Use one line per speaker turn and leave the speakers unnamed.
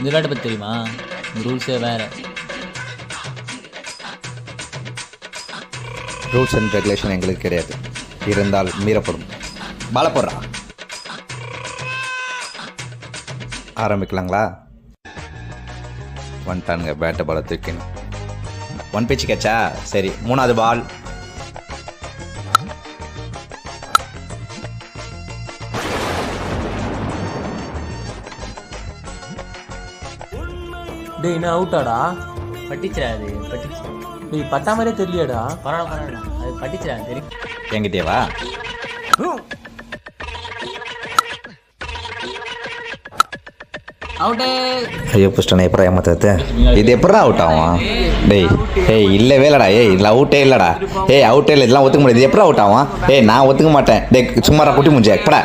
இந்த விளையாட்டை பற்றி தெரியுமா? இந்த ரூல்ஸே வேறு.
ரூல்ஸ் அண்ட் ரெகுலேஷன் எங்களுக்கு கிடையாது, இருந்தால் மீறப்படும். பால போடுறா. ஆரம்பிக்கலாங்களா? வந்துட்டானுங்க பேட்டை பாலை தூக்கின்னு. ஒன் பிச்சு கேட்சா? சரி, மூணாவது பால்.
டேய் என்ன அவுட்டாடா?
பட்டிச்சுடா, அது பட்டிச்சு.
டேய் பட்டா மாதிரியே தெரியலடா.
பரவாயில்ல, அது பட்டிச்சுடா, தெரியும்.
என்கிட்டேவா?
அவுட்டே.
ஐயோ புஷ்டனை எப்படா ஏமாத்தது? இது எப்படா அவுட் ஆகும்? டேய் ஏய் இல்லவே இல்லைடா. இல்லை அவுட்டே இல்லைடா. அவுட்டே இல்லை, இதெல்லாம் ஒத்துக்க முடியாது. இது எப்படா அவுட் ஆகும்? நான் ஒத்துக்க மாட்டேன். டேய் சும்மாடா குட்டி முடிஞ்சா எப்படா.